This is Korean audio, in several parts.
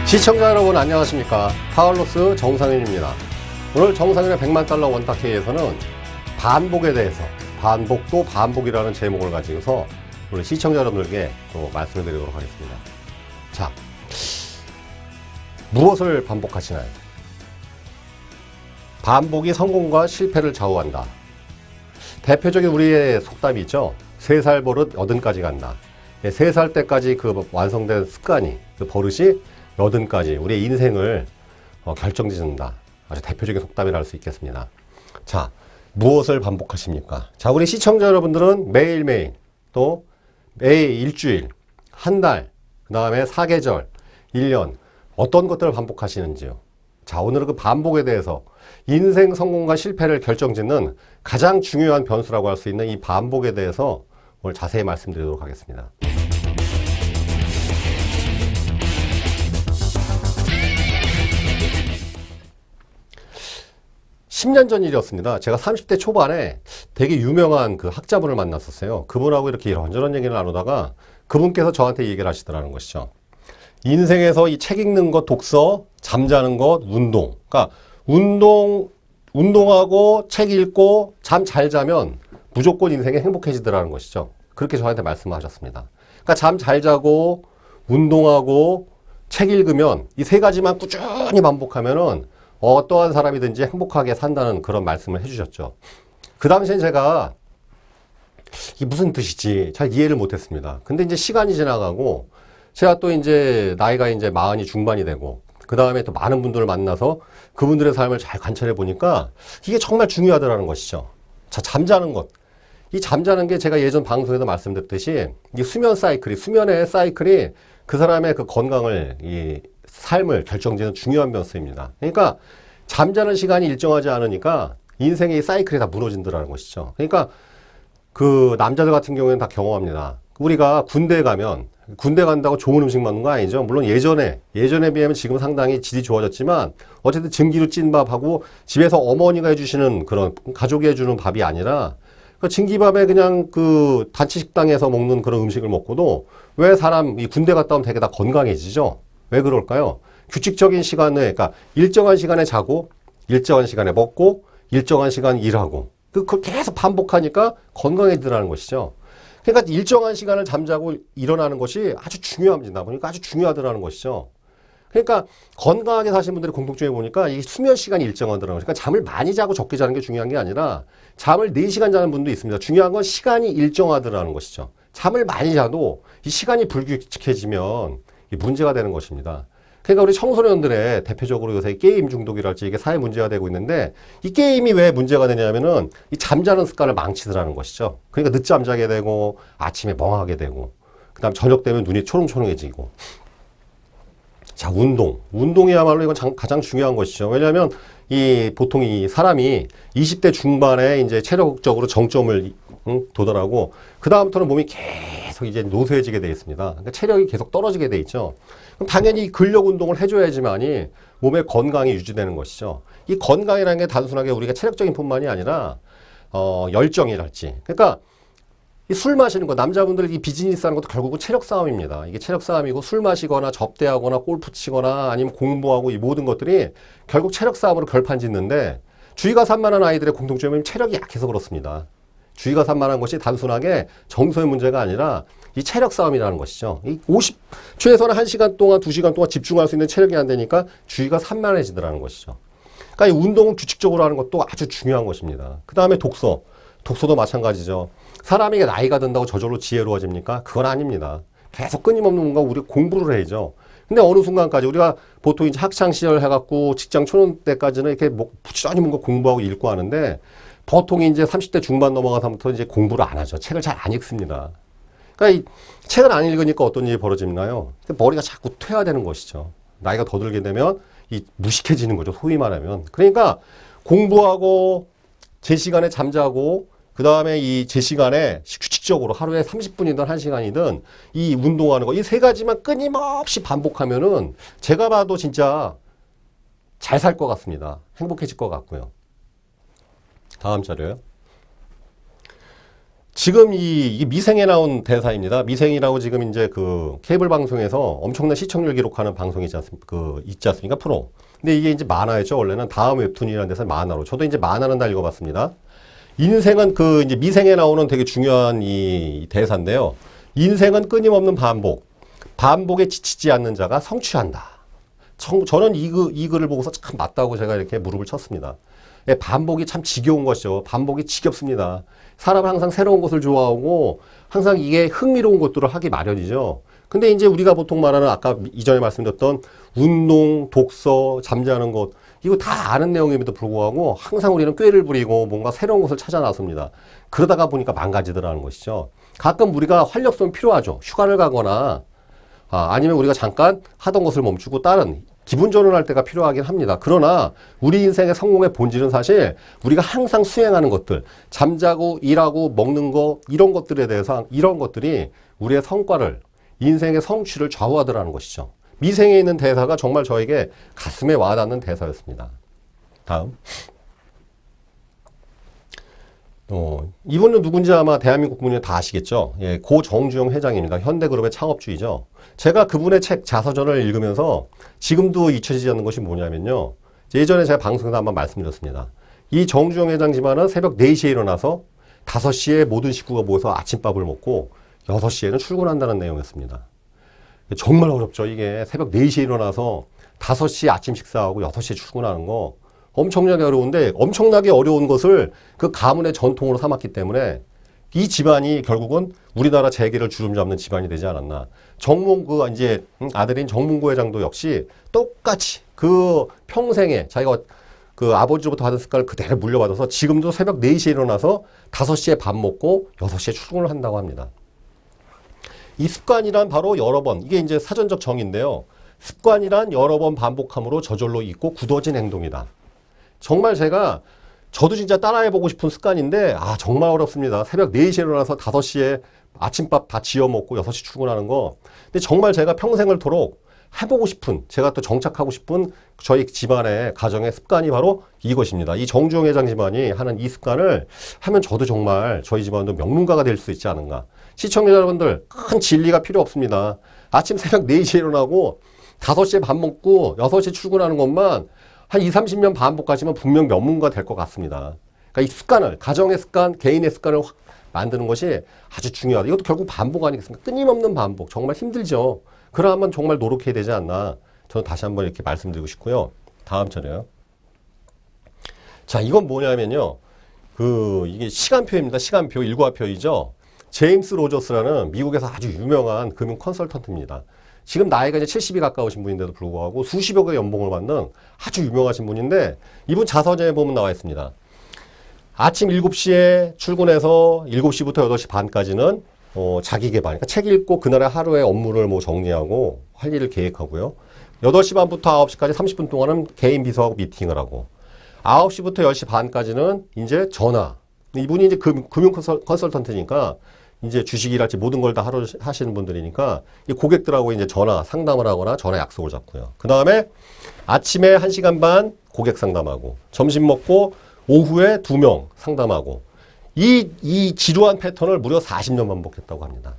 시청자 여러분 안녕하십니까. 카를로스 정상윤입니다. 오늘 정상윤의 100만달러 원탁회에서는 반복에 대해서 반복도 반복이라는 제목을 가지고서 오늘 시청자 여러분들께 또 말씀을 드리도록 하겠습니다. 자, 무엇을 반복하시나요? 반복이 성공과 실패를 좌우한다. 대표적인 우리의 속담이 있죠. 3살 버릇 80까지 간다. 3살 때까지 그 완성된 습관이, 그 버릇이 80까지 우리의 인생을 결정짓는다. 아주 대표적인 속담이라 할 수 있겠습니다. 자, 무엇을 반복하십니까? 자, 우리 시청자 여러분들은 매일매일, 또 매일 일주일, 한 달, 그 다음에 4계절, 1년, 어떤 것들을 반복하시는지요? 자, 오늘은 그 반복에 대해서 인생 성공과 실패를 결정짓는 가장 중요한 변수라고 할 수 있는 이 반복에 대해서 오늘 자세히 말씀드리도록 하겠습니다. 10년 전 일이었습니다. 제가 30대 초반에 되게 유명한 그 학자분을 만났었어요. 그분하고 이렇게 이런저런 얘기를 나누다가 그분께서 저한테 얘기를 하시더라는 것이죠. 인생에서 이 책 읽는 것, 독서, 잠자는 것, 운동. 그러니까 운동하고 책 읽고 잠 잘 자면 무조건 인생이 행복해지더라는 것이죠. 그렇게 저한테 말씀하셨습니다. 그러니까 잠 잘 자고 운동하고 책 읽으면 이 세 가지만 꾸준히 반복하면은 어떠한 사람이든지 행복하게 산다는 그런 말씀을 해주셨죠. 그 당시엔 제가 이게 무슨 뜻이지 잘 이해를 못했습니다. 근데 이제 시간이 지나가고 제가 또 이제 나이가 이제 40이 중반이 되고 그 다음에 또 많은 분들을 만나서 그분들의 삶을 잘 관찰해 보니까 이게 정말 중요하더라는 것이죠. 자, 잠자는 것. 이 잠자는 게 제가 예전 방송에도 말씀드렸듯이 이 수면의 사이클이 그 사람의 그 건강을, 이 삶을 결정짓는 중요한 변수입니다. 그러니까 잠자는 시간이 일정하지 않으니까 인생의 사이클이 다 무너진다는 것이죠. 그러니까 그 남자들 같은 경우에는 다 경험합니다. 우리가 군대 간다고 좋은 음식 먹는 거 아니죠. 물론 예전에 비하면 지금 상당히 질이 좋아졌지만 어쨌든 증기로 찐 밥하고 집에서 어머니가 해주시는 그런 가족이 해주는 밥이 아니라 그 증기밥에 그냥 그 단체 식당에서 먹는 그런 음식을 먹고도 왜 이 군대 갔다 오면 되게 다 건강해지죠? 왜 그럴까요? 규칙적인 시간에, 그러니까 일정한 시간에 자고, 일정한 시간에 먹고, 일정한 시간 일하고, 그걸 계속 반복하니까 건강해지더라는 것이죠. 그러니까 일정한 시간을 잠자고 일어나는 것이 아주 중요합니다. 보니까 아주 중요하더라는 것이죠. 그러니까 건강하게 사시는 분들의 공통점에 보니까 이 수면 시간이 일정하더라고요. 그러니까 잠을 많이 자고 적게 자는 게 중요한 게 아니라 잠을 4시간 자는 분도 있습니다. 중요한 건 시간이 일정하더라는 것이죠. 잠을 많이 자도 이 시간이 불규칙해지면 문제가 되는 것입니다. 그러니까 우리 청소년들의 대표적으로 요새 게임 중독이랄지 이게 사회 문제가 되고 있는데 이 게임이 왜 문제가 되냐면은 이 잠자는 습관을 망치더라는 것이죠. 그러니까 늦잠 자게 되고 아침에 멍하게 되고 그다음 저녁 되면 눈이 초롱초롱해지고. 자, 운동이야말로 이건 가장 중요한 것이죠. 왜냐하면 보통 이 사람이 20대 중반에 이제 체력적으로 정점을 도달하고 그 다음부터는 몸이 계속 이제 노쇠해지게 되어 있습니다. 그러니까 체력이 계속 떨어지게 되어 있죠. 그럼 당연히 근력 운동을 해줘야지만이 몸의 건강이 유지되는 것이죠. 이 건강이라는 게 단순하게 우리가 체력적인 뿐만이 아니라 열정이랄지. 그러니까 이 술 마시는 거, 남자분들 이 비즈니스 하는 것도 결국은 체력 싸움입니다. 이게 체력 싸움이고 술 마시거나 접대하거나 골프 치거나 아니면 공부하고 이 모든 것들이 결국 체력 싸움으로 결판 짓는데 주의가 산만한 아이들의 공통점은 체력이 약해서 그렇습니다. 주의가 산만한 것이 단순하게 정서의 문제가 아니라 이 체력 싸움이라는 것이죠. 최소한 1시간 동안, 2시간 동안 집중할 수 있는 체력이 안 되니까 주의가 산만해지더라는 것이죠. 그러니까 이 운동을 규칙적으로 하는 것도 아주 중요한 것입니다. 그 다음에 독서도 마찬가지죠. 사람이 나이가 든다고 저절로 지혜로워집니까? 그건 아닙니다. 계속 끊임없는 뭔가 우리가 공부를 해야죠. 근데 어느 순간까지 우리가 보통 이제 학창시절 해갖고 직장 초년 때까지는 이렇게 부지런히 뭔가 공부하고 읽고 하는데 보통 이제 30대 중반 넘어가서부터 이제 공부를 안 하죠. 책을 잘 안 읽습니다. 그러니까 이 책을 안 읽으니까 어떤 일이 벌어지나요? 머리가 자꾸 퇴화되는 것이죠. 나이가 더 들게 되면 이 무식해지는 거죠. 소위 말하면. 그러니까 공부하고 제 시간에 잠자고 그 다음에 제 시간에 규칙적으로 하루에 30분이든 1시간이든 이 운동하는 거, 이 3가지만 끊임없이 반복하면은 제가 봐도 진짜 잘 살 것 같습니다. 행복해질 것 같고요. 다음 자료요. 지금 이 미생에 나온 대사입니다. 미생이라고 지금 이제 그 케이블 방송에서 엄청난 시청률 기록하는 방송이 있지 않습니까? 프로. 근데 이게 이제 만화였죠. 원래는 다음 웹툰이라는 데서 만화로. 저도 이제 만화는 다 읽어봤습니다. 인생은 그 이제 미생에 나오는 되게 중요한 이 대사인데요. 인생은 끊임없는 반복. 반복에 지치지 않는 자가 성취한다. 저는 이 글을 보고서 참 맞다고 제가 이렇게 무릎을 쳤습니다. 반복이 참 지겨운 것이죠. 반복이 지겹습니다. 사람은 항상 새로운 것을 좋아하고 항상 이게 흥미로운 것들을 하기 마련이죠. 근데 이제 우리가 보통 말하는 아까 이전에 말씀드렸던 운동, 독서, 잠자는 것 이거 다 아는 내용임에도 불구하고 항상 우리는 꾀를 부리고 뭔가 새로운 것을 찾아 나섭니다. 그러다가 보니까 망가지더라는 것이죠. 가끔 우리가 활력소는 필요하죠. 휴가를 가거나 아니면 우리가 잠깐 하던 것을 멈추고 다른 기분 전환할 때가 필요하긴 합니다. 그러나 우리 인생의 성공의 본질은 사실 우리가 항상 수행하는 것들, 잠자고 일하고 먹는 거 이런 것들에 대해서 이런 것들이 우리의 성과를 인생의 성취를 좌우하더라는 것이죠. 미생에 있는 대사가 정말 저에게 가슴에 와닿는 대사였습니다. 다음. 이분은 누군지 아마 대한민국 국민이 다 아시겠죠. 예, 고 정주영 회장입니다. 현대그룹의 창업주이죠. 제가 그분의 책 자서전을 읽으면서 지금도 잊혀지지 않는 것이 뭐냐면요. 예전에 제가 방송에서 한번 말씀드렸습니다. 이 정주영 회장 집안은 새벽 4시에 일어나서 5시에 모든 식구가 모여서 아침밥을 먹고 6시에는 출근한다는 내용이었습니다. 정말 어렵죠. 이게 새벽 4시에 일어나서 5시에 아침 식사하고 6시에 출근하는 거 엄청나게 어려운데 엄청나게 어려운 것을 그 가문의 전통으로 삼았기 때문에 이 집안이 결국은 우리나라 재계를 주름잡는 집안이 되지 않았나. 정몽구 이제 아들인 정몽구 회장도 역시 똑같이 그 평생에 자기가 그 아버지로부터 받은 습관을 그대로 물려받아서 지금도 새벽 4시에 일어나서 5시에 밥 먹고 6시에 출근을 한다고 합니다. 이 습관이란 바로 여러 번, 이게 이제 사전적 정의인데요. 습관이란 여러 번 반복함으로 저절로 있고 굳어진 행동이다. 정말 저도 진짜 따라해보고 싶은 습관인데, 정말 어렵습니다. 새벽 4시에 일어나서 5시에 아침밥 다 지어 먹고 6시 출근하는 거. 근데 정말 제가 평생을 토록 해보고 싶은, 제가 또 정착하고 싶은 저희 집안의 가정의 습관이 바로 이것입니다. 이 정주영 회장 집안이 하는 이 습관을 하면 저도 정말 저희 집안도 명문가가 될 수 있지 않은가. 시청자 여러분들, 큰 진리가 필요 없습니다. 아침 새벽 4시에 일어나고 5시에 밥 먹고 6시에 출근하는 것만 한 20, 30년 반복하시면 분명 명문가 될 것 같습니다. 그러니까 이 습관을, 가정의 습관, 개인의 습관을 확 만드는 것이 아주 중요하다. 이것도 결국 반복 아니겠습니까? 끊임없는 반복. 정말 힘들죠. 그러면 정말 노력해야 되지 않나. 저는 다시 한번 이렇게 말씀드리고 싶고요. 다음 차례요. 자, 이건 뭐냐면요. 이게 시간표입니다. 시간표, 일과표이죠. 제임스 로저스라는 미국에서 아주 유명한 금융 컨설턴트입니다. 지금 나이가 이제 70이 가까우신 분인데도 불구하고 수십억의 연봉을 받는 아주 유명하신 분인데 이분 자서전에 보면 나와 있습니다. 아침 7시에 출근해서 7시부터 8시 반까지는 자기 개발, 그러니까 책 읽고 그날의 하루의 업무를 정리하고 할 일을 계획하고요. 8시 반부터 9시까지 30분 동안은 개인 비서하고 미팅을 하고 9시부터 10시 반까지는 이제 전화. 이분이 이제 금융 컨설턴트니까 이제 주식이랄지 모든 걸 다 하루 하시는 분들이니까 이 고객들하고 이제 전화 상담을 하거나 전화 약속을 잡고요. 그 다음에 아침에 1시간 반 고객 상담하고 점심 먹고 오후에 2명 상담하고 이 지루한 패턴을 무려 40년 반복했다고 합니다.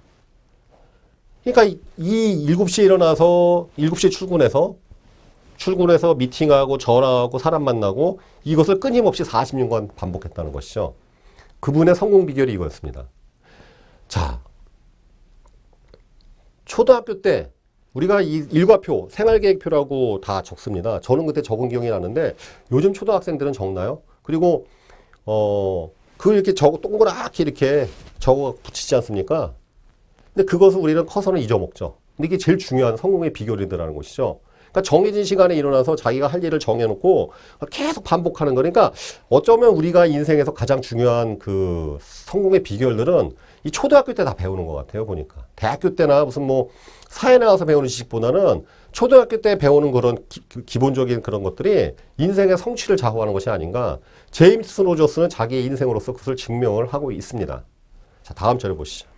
그러니까 이 7시에 일어나서 7시에 출근해서 미팅하고 전화하고 사람 만나고 이것을 끊임없이 40년간 반복했다는 것이죠. 그분의 성공 비결이 이거였습니다. 자, 초등학교 때 우리가 이 일과표, 생활계획표라고 다 적습니다. 저는 그때 적은 기억이 나는데 요즘 초등학생들은 적나요? 그리고 이렇게 동그랗게 이렇게 적어 붙이지 않습니까? 근데 그것을 우리는 커서는 잊어먹죠. 근데 이게 제일 중요한 성공의 비결이더라는 것이죠. 그러니까 정해진 시간에 일어나서 자기가 할 일을 정해놓고 계속 반복하는 거니까 어쩌면 우리가 인생에서 가장 중요한 그 성공의 비결들은 이 초등학교 때 다 배우는 것 같아요, 보니까. 대학교 때나 무슨 사회 나가서 배우는 지식보다는 초등학교 때 배우는 그런 기본적인 그런 것들이 인생의 성취를 좌우하는 것이 아닌가. 제임스 로저스는 자기의 인생으로서 그것을 증명을 하고 있습니다. 자, 다음 절을 보시죠.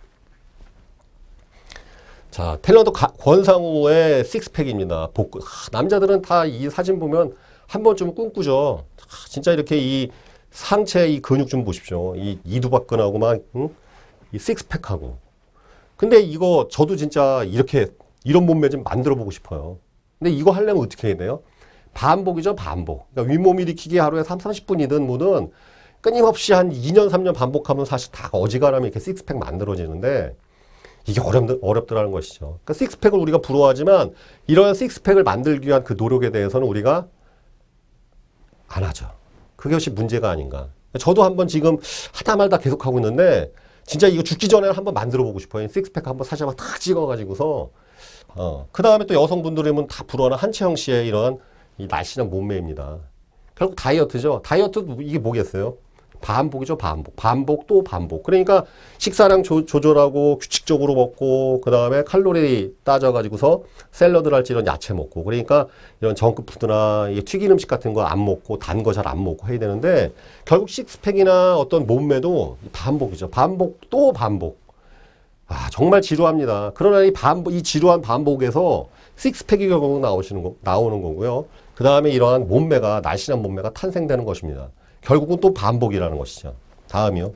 자, 탤런트 권상우의 식스팩입니다. 남자들은 다 이 사진 보면 한 번쯤 꿈꾸죠. 진짜 이렇게 이 상체 이 근육 좀 보십시오. 이 이두박근하고 막, 이 식스팩하고. 근데 이거 저도 진짜 이런 몸매 좀 만들어 보고 싶어요. 근데 이거 하려면 어떻게 해야 돼요? 반복이죠, 반복. 그러니까 윗몸 일으키기 하루에 30분이든 뭐든 끊임없이 한 2년, 3년 반복하면 사실 다 어지간하면 이렇게 식스팩 만들어지는데 이게 어렵더라는 것이죠. 그러니까 식스팩을 우리가 부러워하지만 이런 식스팩을 만들기 위한 그 노력에 대해서는 우리가 안 하죠. 그것이 문제가 아닌가. 저도 한번 지금 하다 말다 계속 하고 있는데 진짜 이거 죽기 전에 한번 만들어 보고 싶어요. 식스팩 한번 사실 탁 찍어가지고서 그 다음에 또 여성분들이면 다 부러워하는 한채영 씨의 이런 이 날씬한 몸매입니다. 결국 다이어트죠. 다이어트 이게 뭐겠어요? 반복이죠, 반복. 반복 또 반복. 그러니까 식사량 조절하고 규칙적으로 먹고 그 다음에 칼로리 따져가지고서 샐러드랄지 이런 야채 먹고 그러니까 이런 정크푸드나 튀긴 음식 같은 거 안 먹고 단 거 잘 안 먹고 해야 되는데 결국 식스팩이나 어떤 몸매도 반복이죠. 반복 또 반복. 정말 지루합니다. 그러나 이 지루한 반복에서 식스팩이 결국 나오는 거고요. 그 다음에 이러한 몸매가, 날씬한 몸매가 탄생되는 것입니다. 결국은 또 반복이라는 것이죠. 다음이요.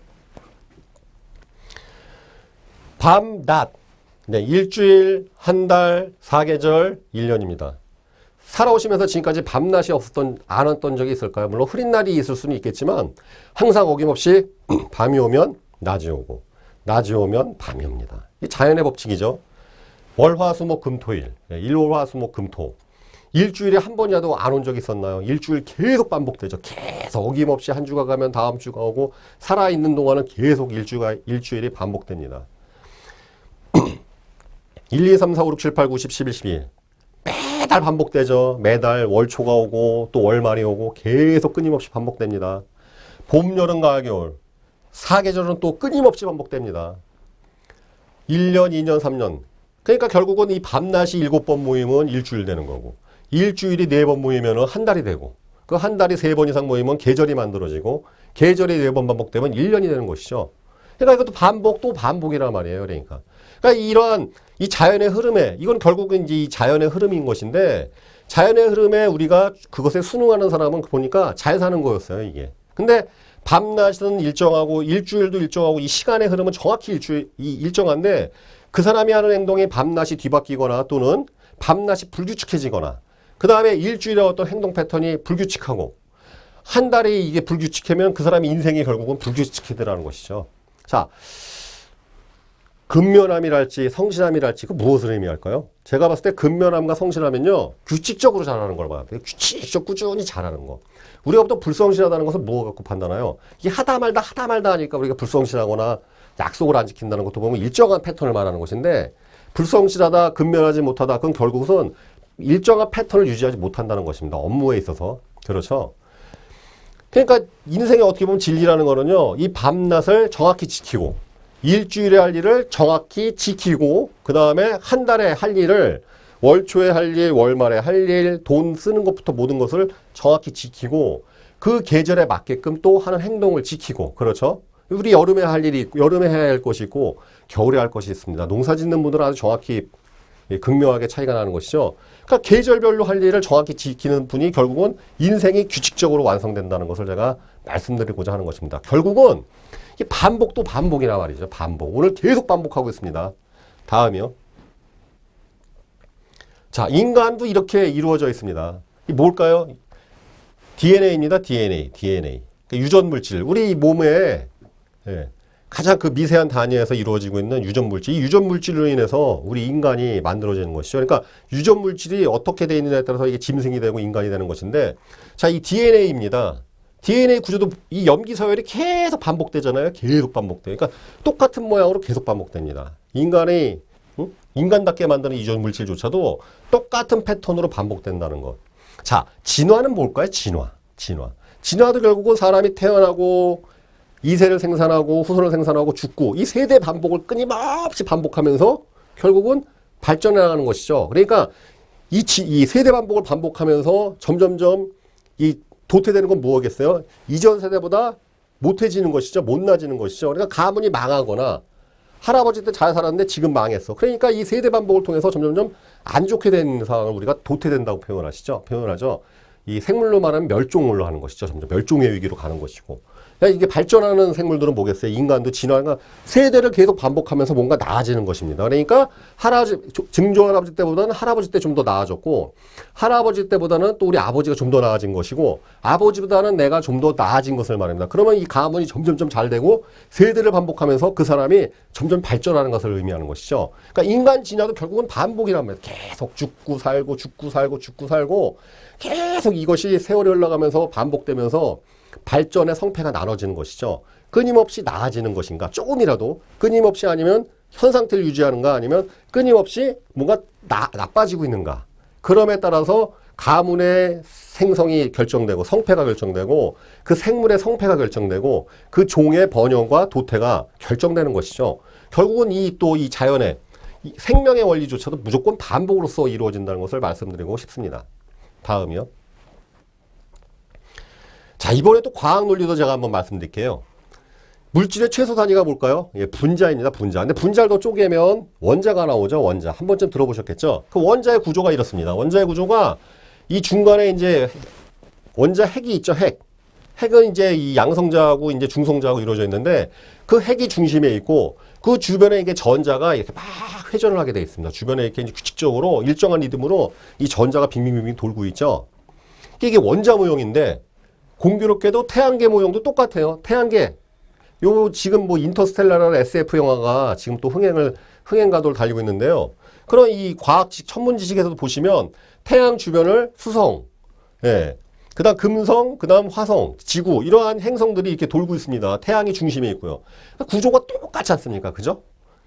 밤, 낮. 네, 일주일, 한 달, 4계절, 1년입니다. 살아오시면서 지금까지 밤낮이 안 왔던 적이 있을까요? 물론 흐린 날이 있을 수는 있겠지만 항상 어김없이 밤이 오면 낮이 오고 낮이 오면 밤이 옵니다. 이 자연의 법칙이죠. 월, 화, 수, 목, 금, 토, 일. 일, 월, 화, 수, 목, 금, 토. 일주일에 한 번이라도 안 온 적이 있었나요? 일주일 계속 반복되죠. 계속 어김없이 한 주가 가면 다음 주가 오고 살아있는 동안은 계속 일주일이 반복됩니다. 1, 2, 3, 4, 5, 6, 7, 8, 9, 10, 11, 12. 매달 반복되죠. 매달 월초가 오고 또 월말이 오고 계속 끊임없이 반복됩니다. 봄, 여름, 가을, 겨울. 4계절은 또 끊임없이 반복됩니다. 1년, 2년, 3년. 그러니까 결국은 이 밤낮이 7번 모이면 일주일 되는 거고 일주일이 4번 모이면 한 달이 되고 그 한 달이 3번 이상 모이면 계절이 만들어지고 계절이 4번 반복되면 1년이 되는 것이죠. 그러니까 이것도 반복 또 반복이란 말이에요. 그러니까 이러한 이 자연의 흐름에 이건 결국은 이제 이 자연의 흐름인 것인데 자연의 흐름에 우리가 그것에 순응하는 사람은 보니까 잘 사는 거였어요. 이게. 근데 밤낮은 일정하고 일주일도 일정하고 이 시간의 흐름은 정확히 일정한데 그 사람이 하는 행동이 밤낮이 뒤바뀌거나 또는 밤낮이 불규칙해지거나 그 다음에 일주일의 어떤 행동 패턴이 불규칙하고 한 달이 이게 불규칙하면 그 사람의 인생이 결국은 불규칙해지라는 것이죠. 자, 근면함이랄지 성실함이랄지 그 무엇을 의미할까요? 제가 봤을 때 근면함과 성실함은요 규칙적으로 잘하는 걸 봐요. 규칙적 꾸준히 잘하는 거. 우리가 보통 불성실하다는 것은 무엇 갖고 판단해요? 이게 하다 말다 하니까 우리가 불성실하거나 약속을 안 지킨다는 것도 보면 일정한 패턴을 말하는 것인데 불성실하다, 근면하지 못하다 그건 결국은 일정한 패턴을 유지하지 못한다는 것입니다. 업무에 있어서. 그렇죠? 그러니까 인생에 어떻게 보면 진리라는 거는요. 이 밤낮을 정확히 지키고 일주일에 할 일을 정확히 지키고 그 다음에 한 달에 할 일을 월초에 할 일, 월말에 할 일, 돈 쓰는 것부터 모든 것을 정확히 지키고 그 계절에 맞게끔 또 하는 행동을 지키고 그렇죠? 우리 여름에 할 일이 있고 여름에 해야 할 것이 있고 겨울에 할 것이 있습니다. 농사 짓는 분들은 아주 정확히 극명하게 차이가 나는 것이죠. 그러니까 계절별로 할 일을 정확히 지키는 분이 결국은 인생이 규칙적으로 완성된다는 것을 제가 말씀드리고자 하는 것입니다. 결국은 이 반복도 반복이란 말이죠. 반복. 오늘 계속 반복하고 있습니다. 다음이요. 자, 인간도 이렇게 이루어져 있습니다. 이 뭘까요? DNA입니다. DNA. 그러니까 유전물질. 우리 몸에 가장 그 미세한 단위에서 이루어지고 있는 유전물질. 이 유전물질로 인해서 우리 인간이 만들어지는 것이죠. 그러니까 유전물질이 어떻게 되어 있느냐에 따라서 이게 짐승이 되고 인간이 되는 것인데 자, 이 DNA입니다. DNA 구조도 이 염기 서열이 계속 반복되잖아요. 계속 반복돼요. 그러니까 똑같은 모양으로 계속 반복됩니다. 인간이 인간답게 만드는 유전 물질조차도 똑같은 패턴으로 반복된다는 것. 자, 진화는 뭘까요? 진화도 결국은 사람이 태어나고 이세를 생산하고 후손을 생산하고 죽고 이 세대 반복을 끊임없이 반복하면서 결국은 발전해 나가는 것이죠. 그러니까 이 세대 반복을 반복하면서 점점점 이 도태되는 건 뭐겠어요? 이전 세대보다 못해지는 것이죠. 못나지는 것이죠. 그러니까 가문이 망하거나 할아버지 때 잘 살았는데 지금 망했어. 그러니까 이 세대 반복을 통해서 점점점 안 좋게 되는 상황을 우리가 도태된다고 표현하죠. 이 생물로 말하면 멸종으로 하는 것이죠. 점점 멸종의 위기로 가는 것이고. 이게 발전하는 생물들은 뭐겠어요? 인간도 진화가 세대를 계속 반복하면서 뭔가 나아지는 것입니다. 그러니까 증조할아버지 때보다는 할아버지 때 좀 더 나아졌고, 할아버지 때보다는 또 우리 아버지가 좀 더 나아진 것이고, 아버지보다는 내가 좀 더 나아진 것을 말합니다. 그러면 이 가문이 점점점 잘 되고 세대를 반복하면서 그 사람이 점점 발전하는 것을 의미하는 것이죠. 그러니까 인간 진화도 결국은 반복이란 말이에요. 계속 죽고 살고 죽고 살고 죽고 살고 계속 이것이 세월이 흘러가면서 반복되면서 발전의 성패가 나눠지는 것이죠. 끊임없이 나아지는 것인가? 조금이라도 끊임없이 아니면 현 상태를 유지하는가? 아니면 끊임없이 뭔가 나빠지고 있는가? 그럼에 따라서 가문의 생성이 결정되고 성패가 결정되고 그 생물의 성패가 결정되고 그 종의 번영과 도태가 결정되는 것이죠. 결국은 이 자연의 이 생명의 원리조차도 무조건 반복으로서 이루어진다는 것을 말씀드리고 싶습니다. 다음이요. 자, 이번에 또 과학 논리도 제가 한번 말씀드릴게요. 물질의 최소 단위가 뭘까요? 예, 분자입니다. 분자. 근데 분자를 더 쪼개면 원자가 나오죠. 원자. 한 번쯤 들어보셨겠죠? 그 원자의 구조가 이렇습니다. 원자의 구조가 이 중간에 이제 원자 핵이 있죠. 핵. 핵은 이제 이 양성자하고 이제 중성자하고 이루어져 있는데 그 핵이 중심에 있고 그 주변에 이게 전자가 이렇게 막 회전을 하게 되어 있습니다. 주변에 이렇게 이제 규칙적으로 일정한 리듬으로 이 전자가 빙빙빙빙 돌고 있죠. 이게 원자 모형인데 공교롭게도 태양계 모형도 똑같아요. 태양계. 요 지금 뭐 인터스텔라라는 SF 영화가 지금 또 흥행 가도를 달리고 있는데요. 그런 이 과학 천문 지식에서도 보시면 태양 주변을 수성, 예, 그다음 금성, 그다음 화성, 지구 이러한 행성들이 이렇게 돌고 있습니다. 태양이 중심에 있고요. 구조가 똑같지 않습니까? 그죠?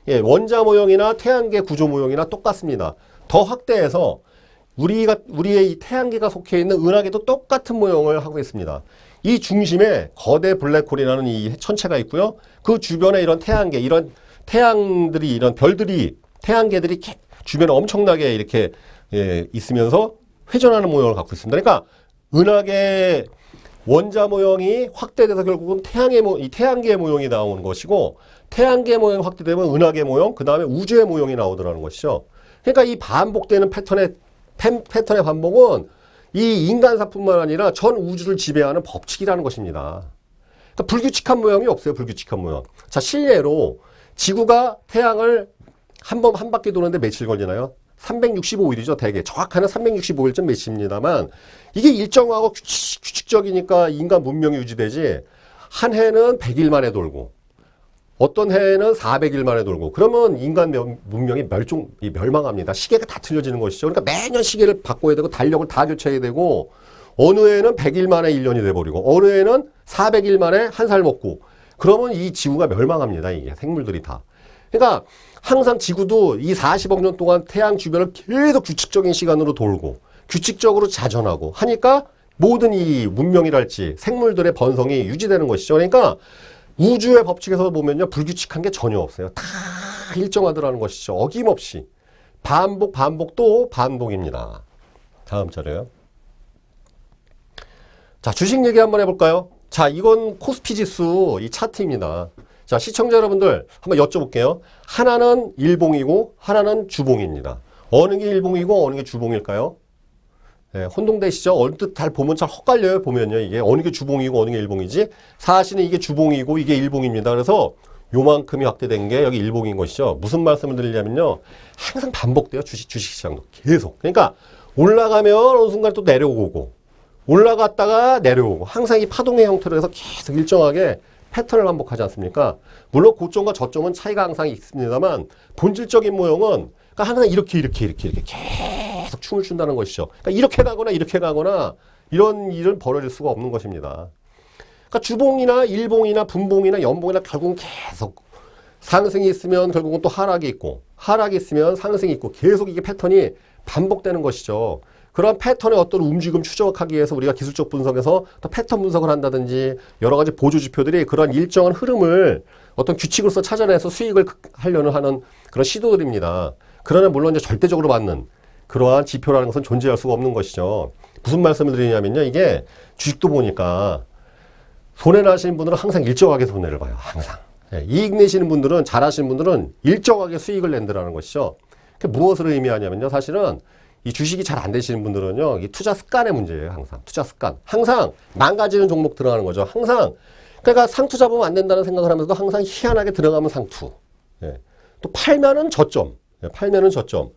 예, 원자 모형이나 태양계 구조 모형이나 똑같습니다. 더 확대해서 우리의 이 태양계가 속해 있는 은하계도 똑같은 모형을 하고 있습니다. 이 중심에 거대 블랙홀이라는 이 천체가 있고요. 그 주변에 이런 태양계, 이런 태양들이, 이런 별들이, 태양계들이 주변에 엄청나게 이렇게 있으면서 회전하는 모형을 갖고 있습니다. 그러니까 은하계 원자 모형이 확대돼서 결국은 이 태양계의 모형이 나오는 것이고, 태양계 모형이 확대되면 은하계 모형, 그 다음에 우주의 모형이 나오더라는 것이죠. 그러니까 이 반복되는 패턴의 반복은 이 인간사뿐만 아니라 전 우주를 지배하는 법칙이라는 것입니다. 그러니까 불규칙한 모형이 없어요. 불규칙한 모형. 자, 실례로 지구가 태양을 한 바퀴 도는데 며칠 걸리나요? 365일이죠. 대개. 정확하는 365일쯤 며칠입니다만 이게 일정하고 규칙적이니까 인간 문명이 유지되지 한 해는 100일 만에 돌고 어떤 해에는 400일 만에 돌고 그러면 인간 문명이 멸망합니다. 시계가 다 틀려지는 것이죠. 그러니까 매년 시계를 바꿔야 되고 달력을 다 교체해야 되고 어느 해에는 100일 만에 1년이 돼버리고 어느 해에는 400일 만에 한 살 먹고 그러면 이 지구가 멸망합니다. 이게 생물들이 다. 그러니까 항상 지구도 이 40억 년 동안 태양 주변을 계속 규칙적인 시간으로 돌고 규칙적으로 자전하고 하니까 모든 이 문명이랄지 생물들의 번성이 유지되는 것이죠. 그러니까 우주의 법칙에서 보면요. 불규칙한 게 전혀 없어요. 다 일정하더라는 것이죠. 어김없이. 반복 또 반복입니다. 다음 자료요. 자, 주식 얘기 한번 해볼까요? 자, 이건 코스피 지수 이 차트입니다. 자, 시청자 여러분들 한번 여쭤볼게요. 하나는 일봉이고 하나는 주봉입니다. 어느 게 일봉이고 어느 게 주봉일까요? 네, 혼동되시죠? 언뜻 잘 보면 잘 헛갈려요. 보면요. 이게 어느 게 주봉이고 어느 게 일봉이지? 사실은 이게 주봉이고 이게 일봉입니다. 그래서 요만큼이 확대된 게 여기 일봉인 것이죠. 무슨 말씀을 드리냐면요. 항상 반복돼요. 주식시장도 계속. 그러니까 올라가면 어느 순간 또 내려오고 올라갔다가 내려오고 항상 이 파동의 형태로 해서 계속 일정하게 패턴을 반복하지 않습니까? 물론 고점과 저점은 차이가 항상 있습니다만 본질적인 모형은 그러니까 항상 이렇게 계속 춤을 춘다는 것이죠. 그러니까 이렇게 가거나 이런 일은 벌어질 수가 없는 것입니다. 그러니까 주봉이나 일봉이나 분봉이나 연봉이나 결국은 계속 상승이 있으면 결국은 또 하락이 있고 하락이 있으면 상승이 있고 계속 이게 패턴이 반복되는 것이죠. 그런 패턴의 어떤 움직임 추적하기 위해서 우리가 기술적 분석에서 또 패턴 분석을 한다든지 여러 가지 보조 지표들이 그런 일정한 흐름을 어떤 규칙으로서 찾아내서 수익을 하려는 하는 그런 시도들입니다. 그러나 물론 이제 절대적으로 맞는 그러한 지표라는 것은 존재할 수가 없는 것이죠. 무슨 말씀을 드리냐면요. 이게 주식도 보니까 손해 나시는 분들은 항상 일정하게 손해를 봐요. 항상. 이익 내시는 분들은 잘하시는 분들은 일정하게 수익을 낸다는 것이죠. 그게 무엇을 의미하냐면요. 사실은 이 주식이 잘 안 되시는 분들은요. 이 투자 습관의 문제예요. 항상. 투자 습관. 항상 망가지는 종목 들어가는 거죠. 항상 그러니까 상투 잡으면 안 된다는 생각을 하면서도 항상 희한하게 들어가면 상투. 예. 또 팔면은 저점. 예. 팔면은 저점.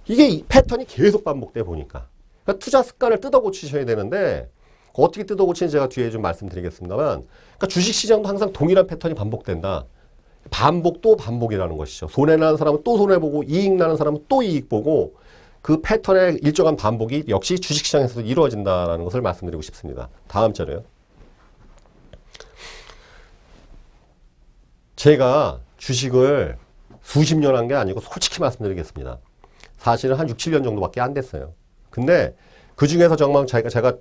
이게 이 패턴이 계속 반복돼 보니까. 그러니까 투자 습관을 뜯어 고치셔야 되는데 어떻게 뜯어 고치는지 제가 뒤에 좀 말씀드리겠습니다만, 그러니까 주식 시장도 항상 동일한 패턴이 반복된다. 반복 또 반복이라는 것이죠. 손해 나는 사람은 또 손해 보고 이익 나는 사람은 또 이익 보고 그 패턴의 일정한 반복이 역시 주식 시장에서도 이루어진다는 것을 말씀드리고 싶습니다. 다음 자료요. 제가 주식을 수십 년 한 게 아니고 솔직히 말씀드리겠습니다. 사실은 한 6, 7년 정도밖에 안 됐어요. 근데 그 중에서 정말 제가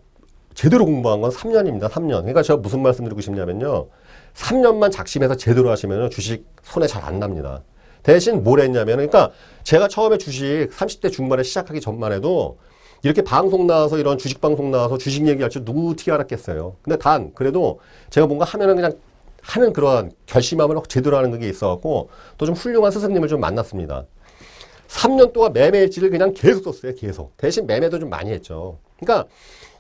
제대로 공부한 건 3년입니다. 3년. 그러니까 제가 무슨 말씀드리고 싶냐면요. 3년만 작심해서 제대로 하시면 주식 손해 잘 안 납니다. 대신 뭘 했냐면, 그러니까 제가 처음에 주식 30대 중반에 시작하기 전만 해도 이렇게 방송 나와서 이런 주식 방송 나와서 주식 얘기할 줄 누구 어떻게 알았겠어요. 근데 그래도 제가 뭔가 하면은 그냥 하는 그러한 결심함을 제대로 하는 게 있어갖고 또 좀 훌륭한 스승님을 좀 만났습니다. 3년 동안 매매일지를 그냥 계속 썼어요. 계속. 대신 매매도 좀 많이 했죠. 그러니까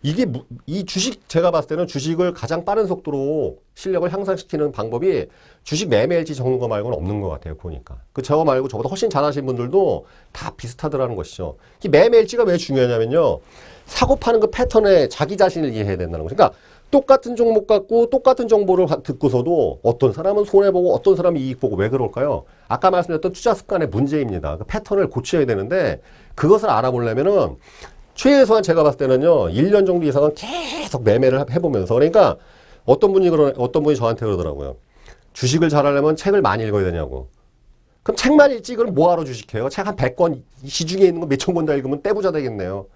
이게 이 주식 제가 봤을 때는 주식을 가장 빠른 속도로 실력을 향상시키는 방법이 주식 매매일지 적는 거 말고는 없는 것 같아요. 보니까. 저거 말고 저보다 훨씬 잘하시는 분들도 다 비슷하더라는 것이죠. 이 매매일지가 왜 중요하냐면요. 사고 파는 그 패턴에 자기 자신을 이해해야 된다는 거죠. 그러니까 똑같은 종목 갖고 똑같은 정보를 듣고서도 어떤 사람은 손해보고 어떤 사람은 이익보고 왜 그럴까요? 아까 말씀드렸던 투자 습관의 문제입니다. 그 패턴을 고쳐야 되는데 그것을 알아보려면은 최소한 제가 봤을 때는요, 1년 정도 이상은 계속 매매를 해보면서, 그러니까 어떤 분이 저한테 그러더라고요. 주식을 잘하려면 책을 많이 읽어야 되냐고. 그럼 책만 읽지, 그럼 뭐하러 주식해요? 책 한 100권, 시중에 있는 거 몇천 권 다 읽으면 떼부자 되겠네요.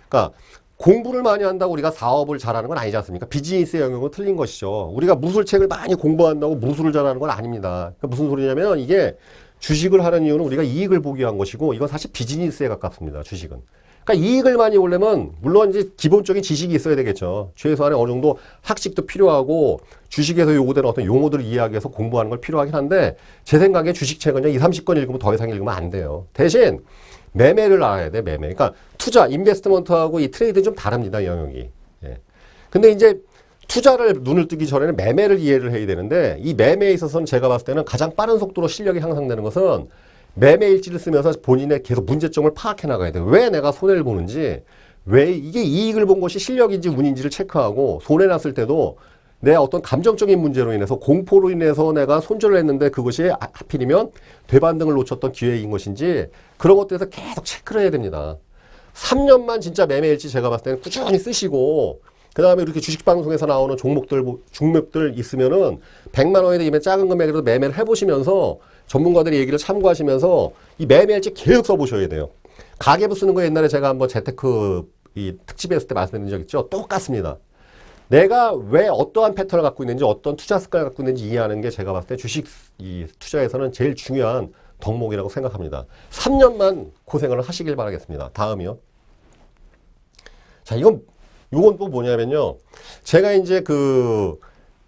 그러니까 공부를 많이 한다고 우리가 사업을 잘하는 건 아니지 않습니까? 비즈니스의 영역은 틀린 것이죠. 우리가 무술책을 많이 공부한다고 무술을 잘하는 건 아닙니다. 그러니까 무슨 소리냐면 이게 주식을 하는 이유는 우리가 이익을 보기 위한 것이고 이건 사실 비즈니스에 가깝습니다. 주식은. 그러니까 이익을 많이 보려면 물론 이제 기본적인 지식이 있어야 되겠죠. 최소한의 어느 정도 학식도 필요하고 주식에서 요구되는 어떤 용어들을 이해하기 위해서 공부하는 걸 필요하긴 한데 제 생각에 주식책은요 2, 30권 읽으면 더 이상 읽으면 안 돼요. 대신 매매를 알아야 돼. 매매. 그러니까 투자, 인베스트먼트하고 이 트레이드는 좀 다릅니다. 영역이. 예. 근데 이제 투자를 눈을 뜨기 전에는 매매를 이해를 해야 되는데 이 매매에 있어서는 제가 봤을 때는 가장 빠른 속도로 실력이 향상되는 것은 매매 일지를 쓰면서 본인의 계속 문제점을 파악해 나가야 돼요. 왜 내가 손해를 보는지, 왜 이게 이익을 본 것이 실력인지 운인지를 체크하고 손해 났을 때도 내 어떤 감정적인 문제로 인해서 공포로 인해서 내가 손절을 했는데 그것이 하필이면 되반등을 놓쳤던 기회인 것인지 그런 것들에서 계속 체크를 해야 됩니다. 3년만 진짜 매매 일지 제가 봤을 때는 꾸준히 쓰시고 그 다음에 이렇게 주식방송에서 나오는 종목들 있으면은 100만 원에 되면 작은 금액이라도 매매를 해보시면서 전문가들의 얘기를 참고하시면서 이 매매일지 계속 써보셔야 돼요. 가계부 쓰는 거 옛날에 제가 한번 재테크 이 특집에 했을 때 말씀드린 적 있죠? 똑같습니다. 내가 왜 어떠한 패턴을 갖고 있는지 어떤 투자 습관을 갖고 있는지 이해하는 게 제가 봤을 때 주식 이 투자에서는 제일 중요한 덕목이라고 생각합니다. 3년만 고생을 하시길 바라겠습니다. 다음이요. 자, 요건 또 뭐냐면요. 제가 이제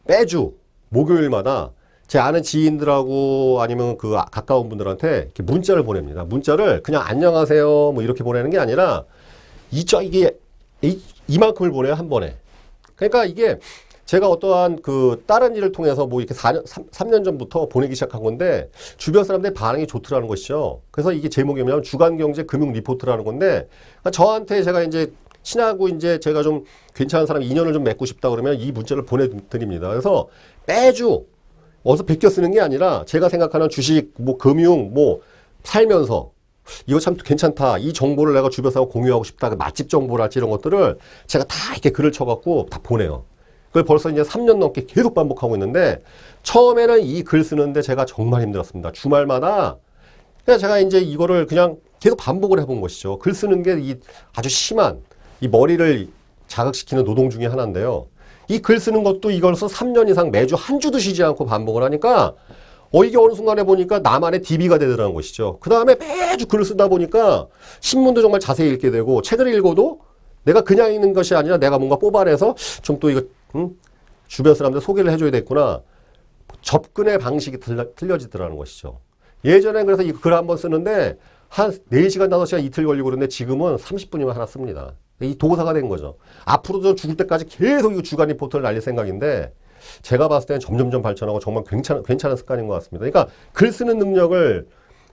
매주 목요일마다 제 아는 지인들하고 아니면 가까운 분들한테 이렇게 문자를 보냅니다. 문자를 그냥 안녕하세요 뭐 이렇게 보내는 게 아니라 이게 이만큼을 보내요. 한 번에. 그러니까 이게 제가 어떠한 다른 일을 통해서 뭐 이렇게 3년 전부터 보내기 시작한 건데 주변 사람들의 반응이 좋더라는 것이죠. 그래서 이게 제목이 뭐냐면 주간경제 금융 리포트라는 건데 그러니까 저한테 제가 이제 친하고 이제 제가 좀 괜찮은 사람 인연을 좀 맺고 싶다 그러면 이 문자를 보내드립니다. 그래서 매주 어디서 베껴 쓰는 게 아니라 제가 생각하는 주식, 뭐 금융, 뭐 살면서 이거 참 괜찮다. 이 정보를 내가 주변에서 공유하고 싶다. 맛집 정보랄지 이런 것들을 제가 다 이렇게 글을 쳐갖고 다 보내요. 그걸 벌써 이제 3년 넘게 계속 반복하고 있는데 처음에는 이 글 쓰는데 제가 정말 힘들었습니다. 주말마다 그냥 제가 이제 이거를 그냥 계속 반복을 해본 것이죠. 글 쓰는 게 아주 심한 이 머리를 자극시키는 노동 중에 하나인데요. 이 글 쓰는 것도 이걸서 3년 이상 매주 한 주도 쉬지 않고 반복을 하니까 이게 어느 순간에 보니까 나만의 DB가 되더라는 것이죠. 그 다음에 매주 글을 쓰다 보니까 신문도 정말 자세히 읽게 되고 책을 읽어도 내가 그냥 읽는 것이 아니라 내가 뭔가 뽑아내서 좀 또 이거 주변 사람들 소개를 해줘야 되겠구나. 접근의 방식이 틀려지더라는 것이죠. 예전엔 그래서 이 글 한번 쓰는데 한 4시간, 5시간 이틀 걸리고 그러는데 지금은 30분이면 하나 씁니다. 이 도사가 된 거죠. 앞으로도 죽을 때까지 계속 이 주간 리포트를 날릴 생각인데 제가 봤을 때는 점점점 발전하고 정말 괜찮은 습관인 것 같습니다. 그러니까 글 쓰는 능력을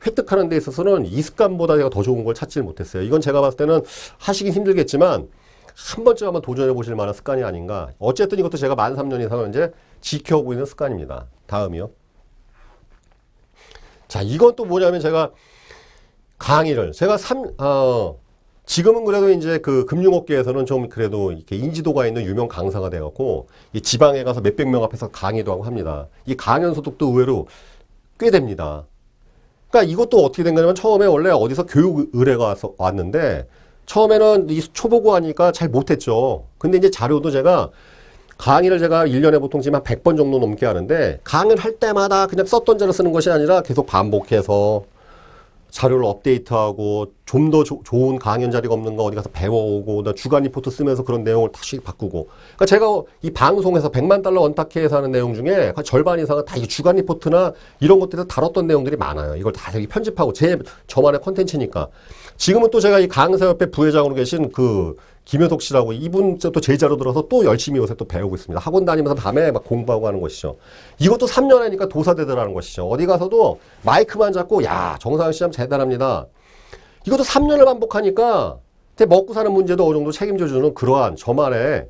획득하는 데 있어서는 이 습관보다 제가 더 좋은 걸 찾지를 못했어요. 이건 제가 봤을 때는 하시긴 힘들겠지만 한 번쯤 한번 도전해 보실 만한 습관이 아닌가. 어쨌든 이것도 제가 만 3년 이상 이제 지켜오고 있는 습관입니다. 다음이요. 자, 이건 또 뭐냐면 제가 강의를 제가 지금은 그래도 이제 그 금융업계에서는 좀 그래도 이렇게 인지도가 있는 유명 강사가 돼갖고 이 지방에 가서 몇백 명 앞에서 강의도 하고 합니다. 이 강연 소득도 의외로 꽤 됩니다. 그러니까 이것도 어떻게 된 거냐면 처음에 원래 어디서 교육 의뢰가 왔는데 처음에는 이 초보고 하니까 잘 못했죠. 근데 이제 자료도 제가 강의를 제가 1년에 보통 지금 한 100번 정도 넘게 하는데 강의를 할 때마다 그냥 썼던 자료 쓰는 것이 아니라 계속 반복해서 자료를 업데이트하고 좀 더 좋은 강연 자리가 없는가 어디 가서 배워오고 주간 리포트 쓰면서 그런 내용을 다시 바꾸고. 그러니까 제가 이 방송에서 100만 달러 원탁해에서 하는 내용 중에 절반 이상은 다 이 주간 리포트나 이런 것들에서 다뤘던 내용들이 많아요. 이걸 다 여기 편집하고 저만의 컨텐츠니까. 지금은 또 제가 이 강사협회 부회장으로 계신 그 김효석 씨라고 이분 또 제자로 들어서 또 열심히 요새 또 배우고 있습니다. 학원 다니면서 밤에 막 공부하고 하는 것이죠. 이것도 3년 하니까 도사되더라는 것이죠. 어디 가서도 마이크만 잡고 야 정상현 씨 참 대단합니다. 이것도 3년을 반복하니까 먹고 사는 문제도 어느 정도 책임져주는 그러한 저만의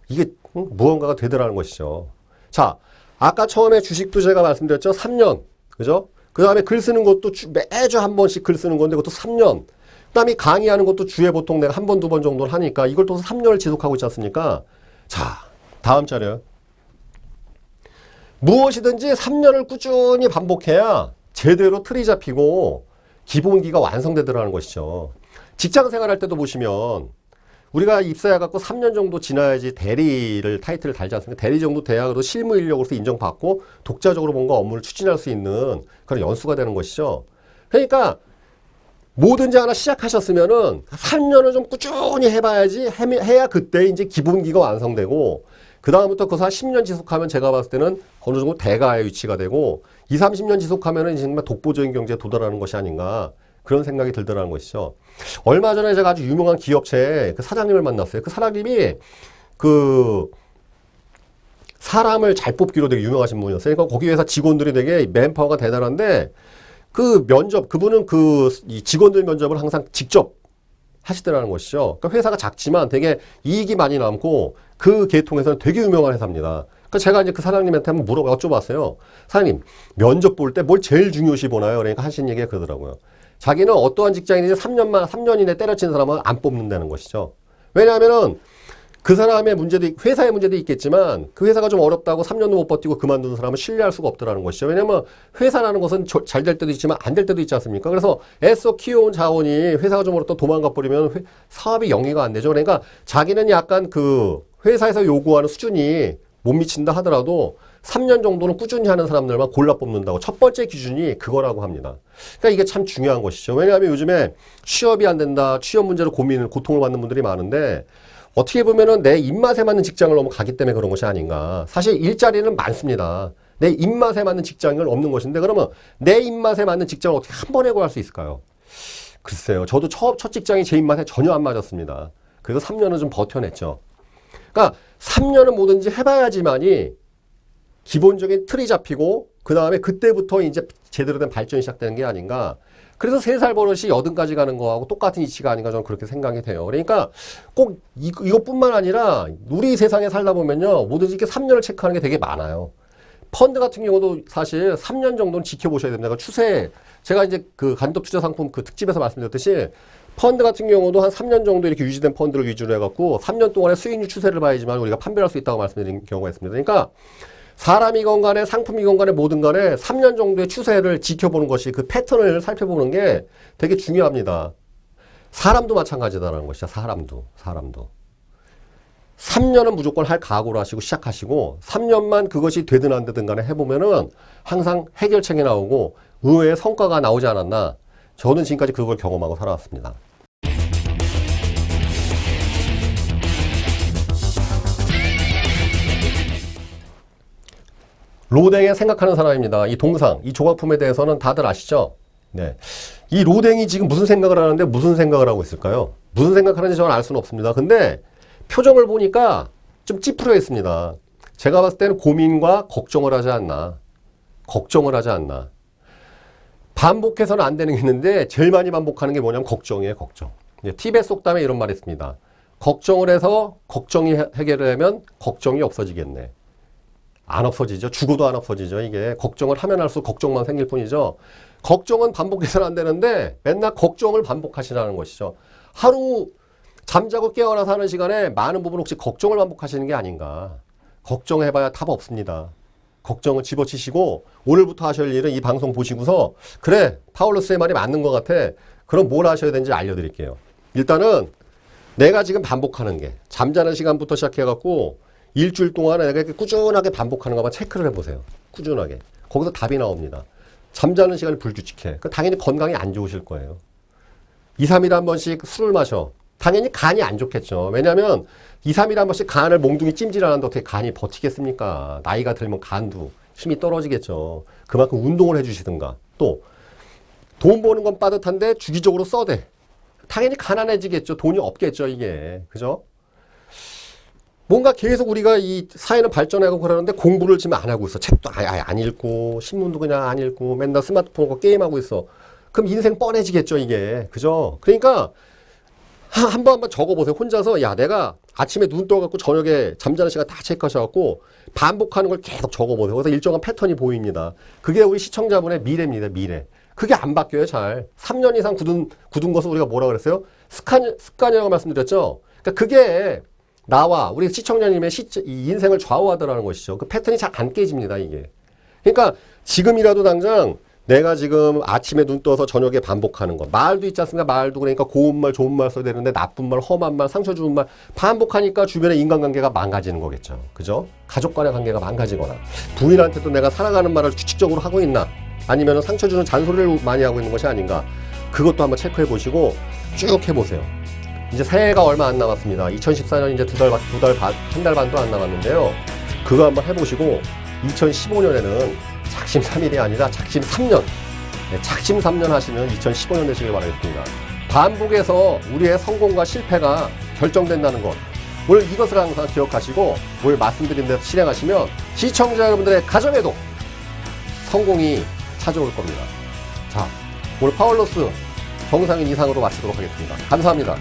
이게 무언가가 되더라는 것이죠. 자, 아까 처음에 주식도 제가 말씀드렸죠. 3년. 그죠? 그 다음에 글 쓰는 것도 매주 한 번씩 글 쓰는 건데 그것도 3년. 그 다음에 강의하는 것도 주에 보통 내가 한 번, 두 번 정도는 하니까 이걸 또 3년을 지속하고 있지 않습니까? 자, 다음 자료. 무엇이든지 3년을 꾸준히 반복해야 제대로 틀이 잡히고 기본기가 완성되더라는 것이죠. 직장 생활할 때도 보시면 우리가 입사해갖고 3년 정도 지나야지 대리를 타이틀을 달지 않습니까? 대리 정도 돼야 그래도 실무 인력으로서 인정받고 독자적으로 뭔가 업무를 추진할 수 있는 그런 연수가 되는 것이죠. 그러니까 뭐든지 하나 시작하셨으면은 3년을 좀 꾸준히 해봐야지 해야 그때 이제 기본기가 완성되고 그다음부터 그것을 한 10년 지속하면 제가 봤을 때는 어느 정도 대가의 위치가 되고 20, 30년 지속하면은 정말 독보적인 경제에 도달하는 것이 아닌가 그런 생각이 들더라는 것이죠. 얼마 전에 제가 아주 유명한 기업체에 그 사장님을 만났어요. 그 사장님이 그 사람을 잘 뽑기로 되게 유명하신 분이었어요. 그러니까 거기 회사 직원들이 되게 맨파워가 대단한데 그 그분은 이 직원들 면접을 항상 직접 하시더라는 것이죠. 그러니까 회사가 작지만 되게 이익이 많이 남고 그 계통에서는 되게 유명한 회사입니다. 그러니까 제가 이제 그 사장님한테 한번 여쭤봤어요. 사장님, 면접 볼 때 뭘 제일 중요시 보나요? 그러니까 하신 얘기가 그러더라고요. 자기는 어떠한 직장인이든 3년 이내 때려치는 사람은 안 뽑는다는 것이죠. 왜냐하면은 그 사람의 문제도, 회사의 문제도 있겠지만 그 회사가 좀 어렵다고 3년도 못 버티고 그만두는 사람은 신뢰할 수가 없더라는 것이죠. 왜냐하면 회사라는 것은 잘 될 때도 있지만 안 될 때도 있지 않습니까? 그래서 애써 키워온 자원이 회사가 좀 어렵다 도망가 버리면 사업이 영위가 안 되죠. 그러니까 자기는 약간 그 회사에서 요구하는 수준이 못 미친다 하더라도 3년 정도는 꾸준히 하는 사람들만 골라 뽑는다고. 첫 번째 기준이 그거라고 합니다. 그러니까 이게 참 중요한 것이죠. 왜냐하면 요즘에 취업이 안 된다, 취업 문제로 고통을 받는 분들이 많은데 어떻게 보면은 내 입맛에 맞는 직장을 너무 가기 때문에 그런 것이 아닌가. 사실 일자리는 많습니다. 내 입맛에 맞는 직장은 없는 것인데 그러면 내 입맛에 맞는 직장을 어떻게 한 번에 구할 수 있을까요? 글쎄요. 저도 첫 직장이 제 입맛에 전혀 안 맞았습니다. 그래서 3년은 좀 버텨냈죠. 그러니까 3년은 뭐든지 해봐야지만이 기본적인 틀이 잡히고 그 다음에 그때부터 이제 제대로 된 발전이 시작되는 게 아닌가. 그래서 3살 버릇이 80까지 가는 거하고 똑같은 이치가 아닌가 저는 그렇게 생각이 돼요. 그러니까 꼭 이것뿐만 아니라 우리 세상에 살다 보면요. 뭐든지 이렇게 3년을 체크하는 게 되게 많아요. 펀드 같은 경우도 사실 3년 정도는 지켜보셔야 됩니다. 그 추세, 제가 이제 그 간접 투자 상품 그 특집에서 말씀드렸듯이 펀드 같은 경우도 한 3년 정도 이렇게 유지된 펀드를 위주로 해갖고 3년 동안의 수익률 추세를 봐야지만 우리가 판별할 수 있다고 말씀드린 경우가 있습니다. 그러니까 사람이건 간에 상품이건 간에 뭐든 간에 3년 정도의 추세를 지켜보는 것이 그 패턴을 살펴보는 게 되게 중요합니다. 사람도 마찬가지다라는 것이죠. 사람도. 3년은 무조건 할 각오로 하시고 시작하시고 3년만 그것이 되든 안 되든 간에 해보면은 항상 해결책이 나오고 의외의 성과가 나오지 않았나. 저는 지금까지 그걸 경험하고 살아왔습니다. 로댕에 생각하는 사람입니다. 이 동상, 이 조각품에 대해서는 다들 아시죠? 네. 이 로댕이 지금 무슨 생각을 하는데 무슨 생각을 하고 있을까요? 무슨 생각하는지 저는 알 수는 없습니다. 근데 표정을 보니까 좀 찌푸려 있습니다. 제가 봤을 때는 고민과 걱정을 하지 않나. 걱정을 하지 않나. 반복해서는 안 되는 게 있는데 제일 많이 반복하는 게 뭐냐면 걱정이에요. 걱정. 티벳 속담에 이런 말이 있습니다. 걱정을 해서 걱정이 해결되면 걱정이 없어지겠네. 안 없어지죠. 죽어도 안 없어지죠. 이게 걱정을 하면 할수록 걱정만 생길 뿐이죠. 걱정은 반복해서는 안 되는데 맨날 걱정을 반복하시라는 것이죠. 하루 잠자고 깨어나서 하는 시간에 많은 부분 혹시 걱정을 반복하시는 게 아닌가. 걱정해봐야 답 없습니다. 걱정을 집어치시고 오늘부터 하실 일은 이 방송 보시고서 그래 파울로스의 말이 맞는 것 같아. 그럼 뭘 하셔야 되는지 알려드릴게요. 일단은 내가 지금 반복하는 게 잠자는 시간부터 시작해갖고 일주일 동안에 내가 이렇게 꾸준하게 반복하는 것만 체크를 해보세요. 꾸준하게. 거기서 답이 나옵니다. 잠자는 시간이 불규칙해. 당연히 건강이 안 좋으실 거예요. 2, 3일에 한 번씩 술을 마셔. 당연히 간이 안 좋겠죠. 왜냐하면 2, 3일에 한 번씩 간을 몽둥이 찜질하는데 어떻게 간이 버티겠습니까? 나이가 들면 간도 힘이 떨어지겠죠. 그만큼 운동을 해주시든가. 또 돈 버는 건 빠듯한데 주기적으로 써대. 당연히 가난해지겠죠. 돈이 없겠죠. 이게. 그죠? 뭔가 계속 우리가 이 사회는 발전하고 그러는데 공부를 지금 안 하고 있어. 책도 아예 안 읽고 신문도 그냥 안 읽고 맨날 스마트폰 하고 게임하고 있어. 그럼 인생 뻔해지겠죠. 이게. 그죠? 그러니까 한번 적어보세요. 혼자서 야 내가 아침에 눈 떠갖고 저녁에 잠자는 시간 다 체크하셔갖고 반복하는 걸 계속 적어보세요. 그래서 일정한 패턴이 보입니다. 그게 우리 시청자분의 미래입니다. 미래. 그게 안 바뀌어요. 잘. 3년 이상 굳은 것을 우리가 뭐라 그랬어요? 습관이라고 말씀드렸죠. 그러니까 그게 나와 우리 시청자님의 이 인생을 좌우하더라는 것이죠. 그 패턴이 잘 안 깨집니다. 이게. 그러니까 지금이라도 당장 내가 지금 아침에 눈 떠서 저녁에 반복하는 거. 말도 있지 않습니까? 말도 그러니까 고운 말, 좋은 말 써야 되는데 나쁜 말, 험한 말, 상처 주는 말 반복하니까 주변의 인간관계가 망가지는 거겠죠. 그죠? 가족 간의 관계가 망가지거나 부인한테도 내가 사랑하는 말을 규칙적으로 하고 있나? 아니면 상처 주는 잔소리를 많이 하고 있는 것이 아닌가? 그것도 한번 체크해 보시고 쭉 해보세요. 이제 새해가 얼마 안 남았습니다. 2014년 이제 한 달 반도 안 남았는데요. 그거 한번 해보시고 2015년에는 작심 3일이 아니라 작심 3년. 네, 작심 3년 하시면 2015년 되시길 바라겠습니다. 반복해서 우리의 성공과 실패가 결정된다는 것. 오늘 이것을 항상 기억하시고 오늘 말씀드린 대로 실행하시면 시청자 여러분들의 가정에도 성공이 찾아올 겁니다. 자, 오늘 파울로스 정상인 이상으로 마치도록 하겠습니다. 감사합니다.